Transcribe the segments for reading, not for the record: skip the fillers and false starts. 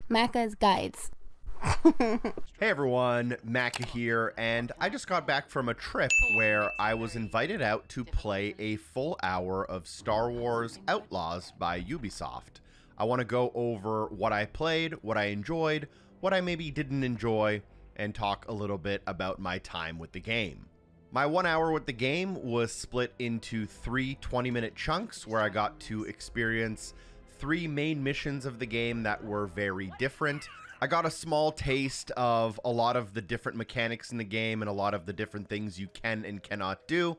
Macca's Guides. Hey everyone, Macca here, and I just got back from a trip where I was invited out to play a full hour of Star Wars Outlaws by Ubisoft. I want to go over what I played, what I enjoyed, what I maybe didn't enjoy, and talk a little bit about my time with the game. My 1 hour with the game was split into three 20-minute chunks where I got to experience three main missions of the game that were very different. I got a small taste of a lot of the different mechanics in the game and a lot of the different things you can and cannot do,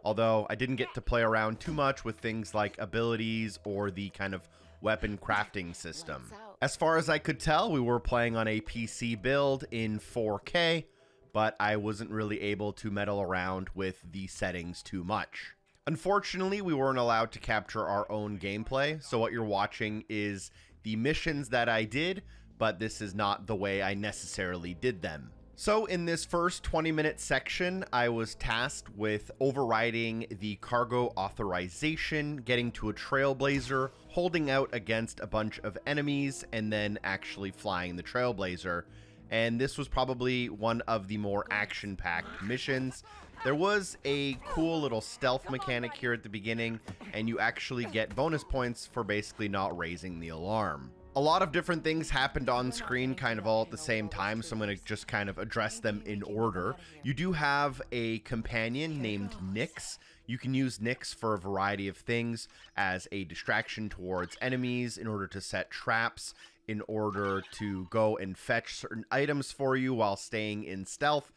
although I didn't get to play around too much with things like abilities or the kind of weapon crafting system. As far as I could tell, we were playing on a PC build in 4K, but I wasn't really able to meddle around with the settings too much. Unfortunately, we weren't allowed to capture our own gameplay, so what you're watching is the missions that I did, but this is not the way I necessarily did them. So in this first 20-minute section, I was tasked with overriding the cargo authorization, getting to a trailblazer, holding out against a bunch of enemies, and then actually flying the trailblazer. And this was probably one of the more action-packed missions. There was a cool little stealth mechanic here at the beginning, and you actually get bonus points for basically not raising the alarm. A lot of different things happened on screen kind of all at the same time, so I'm going to just kind of address them in order. You do have a companion named Nyx. You can use Nyx for a variety of things as a distraction towards enemies, in order to set traps, in order to go and fetch certain items for you while staying in stealth.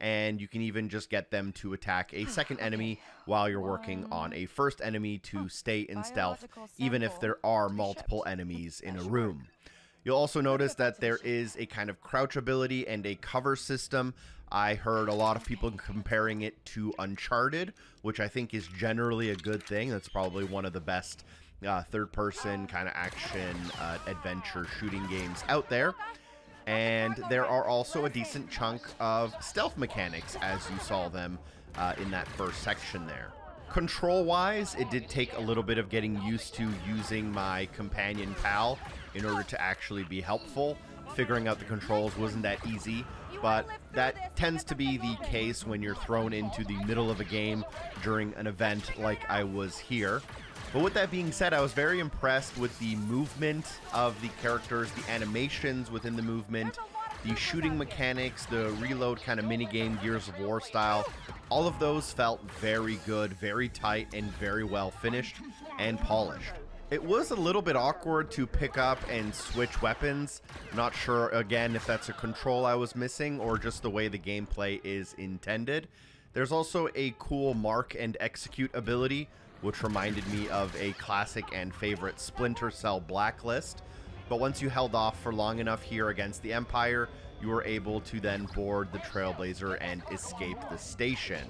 And you can even just get them to attack a second enemy while you're working on a first enemy to stay in stealth, even if there are multiple enemies in a room. You'll also notice that there is a kind of crouch ability and a cover system. I heard a lot of people comparing it to Uncharted, which I think is generally a good thing. That's probably one of the best third-person kind of action adventure shooting games out there. And there are also a decent chunk of stealth mechanics as you saw them in that first section there. Control-wise, it did take a little bit of getting used to using my companion pal in order to actually be helpful. Figuring out the controls wasn't that easy, but that tends to be the case when you're thrown into the middle of a game during an event like I was here. But with that being said, I was very impressed with the movement of the characters, the animations within the movement, the shooting mechanics, the reload kind of minigame, Gears of War style. All of those felt very good, very tight, and very well finished and polished. It was a little bit awkward to pick up and switch weapons. Not sure, again, if that's a control I was missing or just the way the gameplay is intended. There's also a cool mark and execute ability, which reminded me of a classic and favorite Splinter Cell Blacklist. But once you held off for long enough here against the Empire, you were able to then board the Trailblazer and escape the station.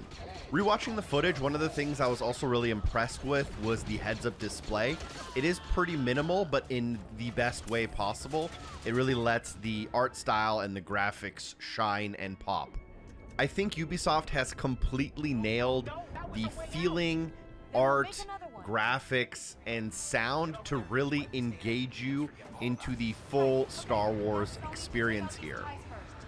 Rewatching the footage, one of the things I was also really impressed with was the heads-up display. It is pretty minimal, but in the best way possible. It really lets the art style and the graphics shine and pop. I think Ubisoft has completely nailed the feeling, art, graphics, and sound to really engage you into the full Star Wars experience here.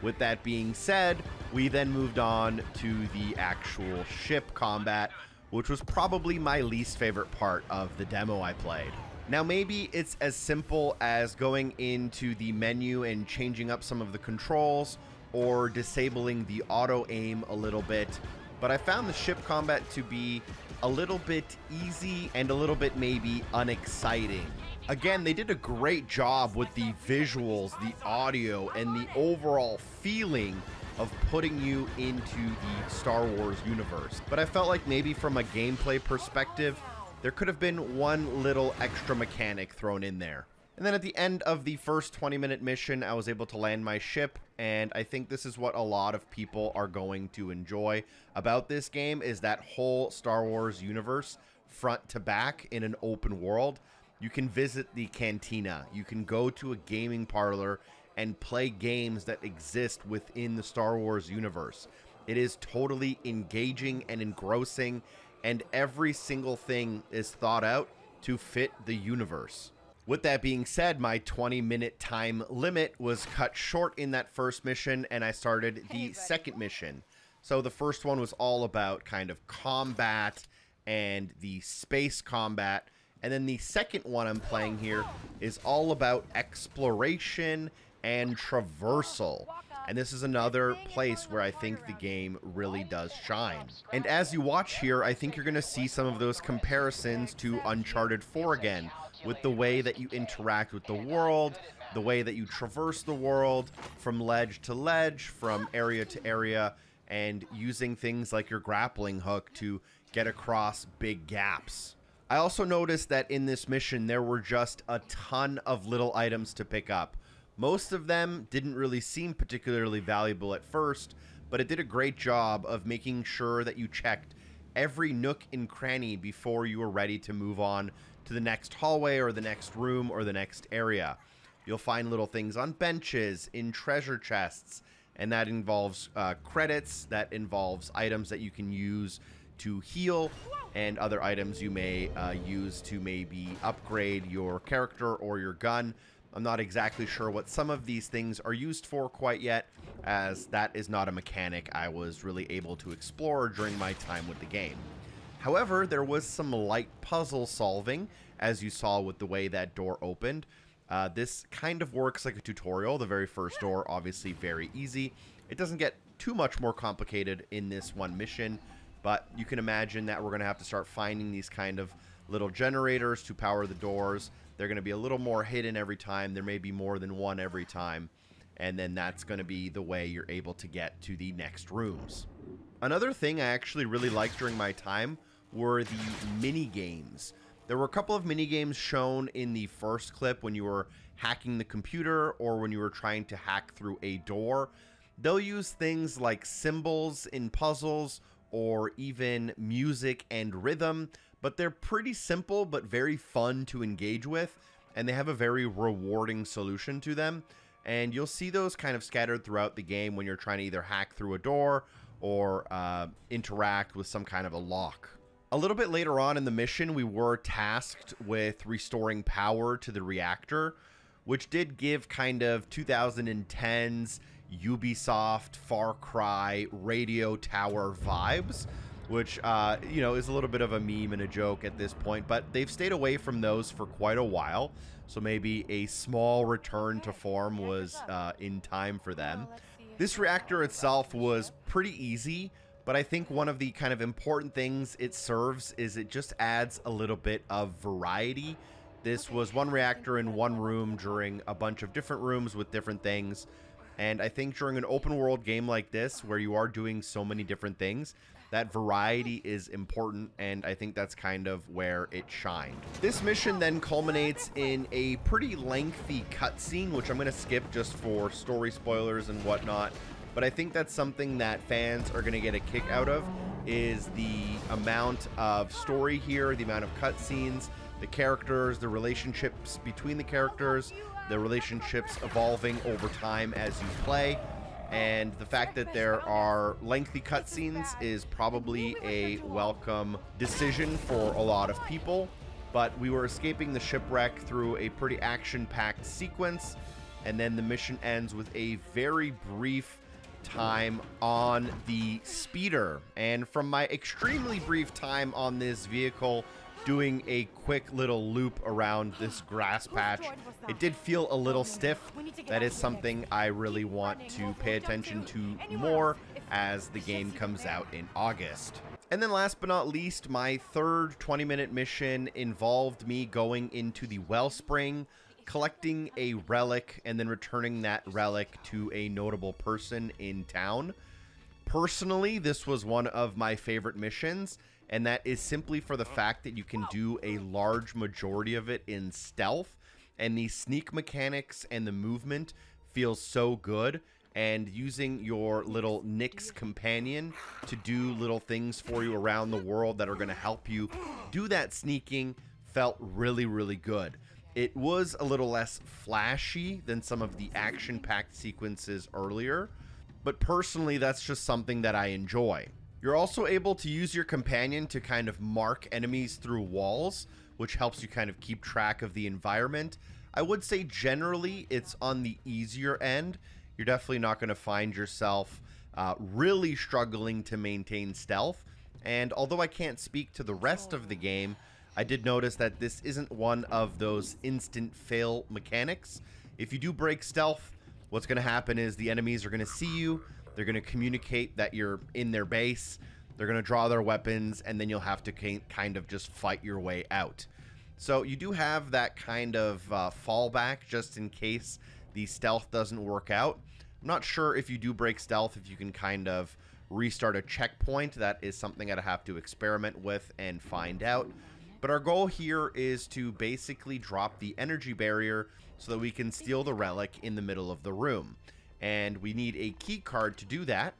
With that being said, we then moved on to the actual ship combat, which was probably my least favorite part of the demo I played. Now maybe it's as simple as going into the menu and changing up some of the controls or disabling the auto aim a little bit, but I found the ship combat to be a little bit easy and a little bit maybe unexciting. Again, they did a great job with the visuals, the audio, and the overall feeling of putting you into the Star Wars universe. But I felt like maybe from a gameplay perspective, there could have been one little extra mechanic thrown in there. And then at the end of the first 20-minute mission, I was able to land my ship, and I think this is what a lot of people are going to enjoy about this game, is that whole Star Wars universe, front to back, in an open world. You can visit the cantina, you can go to a gaming parlor and play games that exist within the Star Wars universe. It is totally engaging and engrossing, and every single thing is thought out to fit the universe. With that being said, my 20-minute time limit was cut short in that first mission, and I started the second mission. So the first one was all about kind of combat and the space combat. And then the second one I'm playing here is all about exploration and traversal. And this is another place where I think the game really does shine. And as you watch here, I think you're going to see some of those comparisons to Uncharted 4 again, with the way that you interact with the world, the way that you traverse the world from ledge to ledge, from area to area, and using things like your grappling hook to get across big gaps. I also noticed that in this mission, there were just a ton of little items to pick up. Most of them didn't really seem particularly valuable at first, but it did a great job of making sure that you checked every nook and cranny before you were ready to move on to the next hallway or the next room or the next area. You'll find little things on benches, in treasure chests, and that involves credits, that involves items that you can use to heal, and other items you may use to maybe upgrade your character or your gun. I'm not exactly sure what some of these things are used for quite yet, as that is not a mechanic I was really able to explore during my time with the game. However, there was some light puzzle solving, as you saw with the way that door opened. This kind of works like a tutorial. The very first door, obviously very easy. It doesn't get too much more complicated in this one mission, but you can imagine that we're going to have to start finding these kind of little generators to power the doors. They're going to be a little more hidden every time. There may be more than one every time. And then that's going to be the way you're able to get to the next rooms. Another thing I actually really liked during my time were the mini games. There were a couple of mini games shown in the first clip when you were hacking the computer or when you were trying to hack through a door. They'll use things like symbols in puzzles or even music and rhythm, but they're pretty simple but very fun to engage with, and they have a very rewarding solution to them. And you'll see those kind of scattered throughout the game when you're trying to either hack through a door or interact with some kind of a lock. A little bit later on in the mission, we were tasked with restoring power to the reactor, which did give kind of 2010's Ubisoft, Far Cry, radio tower vibes, which, you know, is a little bit of a meme and a joke at this point, but they've stayed away from those for quite a while, so maybe a small return to form was in time for them. This reactor itself was pretty easy, but I think one of the kind of important things it serves is it just adds a little bit of variety. This was one reactor in one room during a bunch of different rooms with different things. And I think during an open world game like this, where you are doing so many different things, that variety is important, and I think that's kind of where it shined. This mission then culminates in a pretty lengthy cutscene, which I'm going to skip just for story spoilers and whatnot. But I think that's something that fans are going to get a kick out of, is the amount of story here, the amount of cutscenes, the characters, the relationships between the characters, the relationships evolving over time as you play. And the fact that there are lengthy cutscenes is probably a welcome decision for a lot of people. But we were escaping the shipwreck through a pretty action-packed sequence, and then the mission ends with a very brief time on the speeder. And from my extremely brief time on this vehicle, doing a quick little loop around this grass patch, it did feel a little stiff. That is something I really want to pay attention to more as the game comes out in August. And then last but not least, my third 20-minute mission involved me going into the wellspring, collecting a relic, and then returning that relic to a notable person in town. Personally, this was one of my favorite missions, and that is simply for the fact that you can do a large majority of it in stealth, and the sneak mechanics and the movement feels so good, and using your little Nyx companion to do little things for you around the world that are going to help you do that sneaking felt really, really good. It was a little less flashy than some of the action-packed sequences earlier, but personally, that's just something that I enjoy. You're also able to use your companion to kind of mark enemies through walls, which helps you kind of keep track of the environment. I would say generally it's on the easier end. You're definitely not going to find yourself really struggling to maintain stealth. And although I can't speak to the rest of the game, I did notice that this isn't one of those instant fail mechanics. If you do break stealth, what's going to happen is the enemies are going to see you. They're going to communicate that you're in their base. They're going to draw their weapons, and then you'll have to kind of just fight your way out. So you do have that kind of fallback just in case the stealth doesn't work out. I'm not sure if you do break stealth, if you can kind of restart a checkpoint. That is something I'd have to experiment with and find out. But our goal here is to basically drop the energy barrier so that we can steal the relic in the middle of the room. And we need a key card to do that.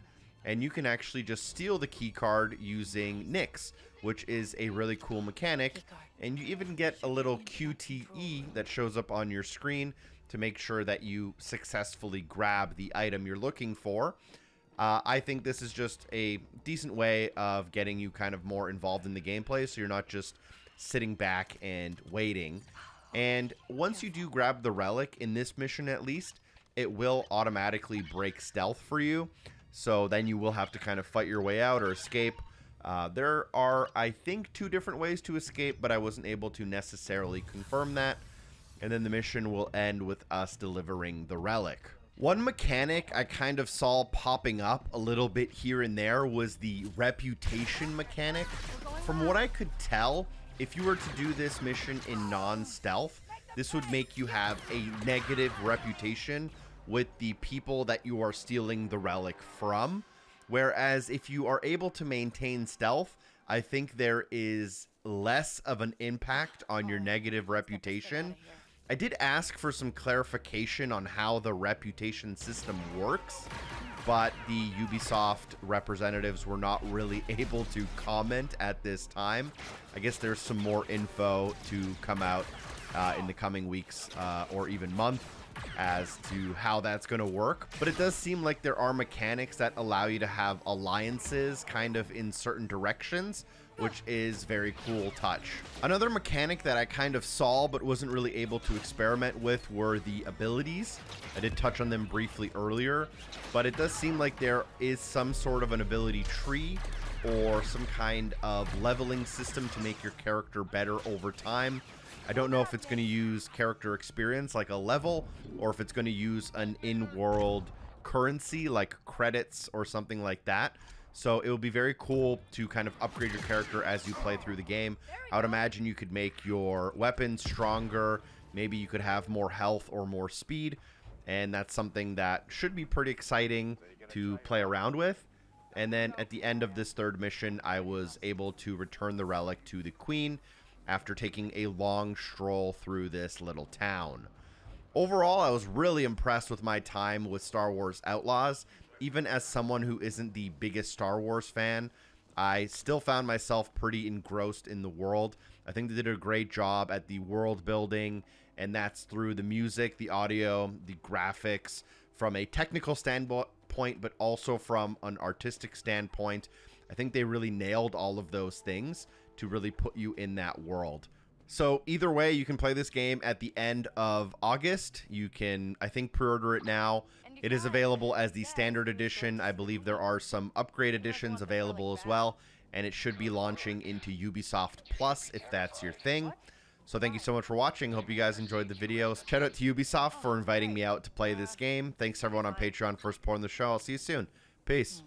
And you can actually just steal the key card using Nyx, which is a really cool mechanic. And you even get a little QTE that shows up on your screen to make sure that you successfully grab the item you're looking for. I think this is just a decent way of getting you kind of more involved in the gameplay, so you're not just sitting back and waiting. And once you do grab the relic, in this mission at least, it will automatically break stealth for you. So then you will have to kind of fight your way out or escape. There are, I think, 2 different ways to escape, but I wasn't able to necessarily confirm that. And then the mission will end with us delivering the relic. One mechanic I kind of saw popping up a little bit here and there was the reputation mechanic. From what I could tell, if you were to do this mission in non-stealth, this would make you have a negative reputation with the people that you are stealing the relic from. Whereas if you are able to maintain stealth, I think there is less of an impact on your negative reputation. I did ask for some clarification on how the reputation system works, but the Ubisoft representatives were not really able to comment at this time. I guess there's some more info to come out in the coming weeks or even month as to how that's going to work. But it does seem like there are mechanics that allow you to have alliances kind of in certain directions, which is very cool touch. Another mechanic that I kind of saw but wasn't really able to experiment with were the abilities. I did touch on them briefly earlier, but it does seem like there is some sort of an ability tree or some kind of leveling system to make your character better over time. I don't know if it's going to use character experience like a level, or if it's going to use an in-world currency like credits or something like that. So it will be very cool to kind of upgrade your character as you play through the game. I would imagine you could make your weapons stronger. Maybe you could have more health or more speed. And that's something that should be pretty exciting to play around with. And then at the end of this third mission, I was able to return the relic to the Queen after taking a long stroll through this little town. Overall, I was really impressed with my time with Star Wars Outlaws. Even as someone who isn't the biggest Star Wars fan, I still found myself pretty engrossed in the world. I think they did a great job at the world building, and that's through the music, the audio, the graphics, from a technical standpoint, but also from an artistic standpoint. I think they really nailed all of those things to really put you in that world. So either way, you can play this game at the end of August. You can, I think, pre-order it now. It is available as the standard edition. I believe there are some upgrade editions available as well, and it should be launching into Ubisoft Plus if that's your thing. So thank you so much for watching. Hope you guys enjoyed the video. Shout out to Ubisoft for inviting me out to play this game. Thanks to everyone on Patreon for supporting the show. I'll see you soon. Peace.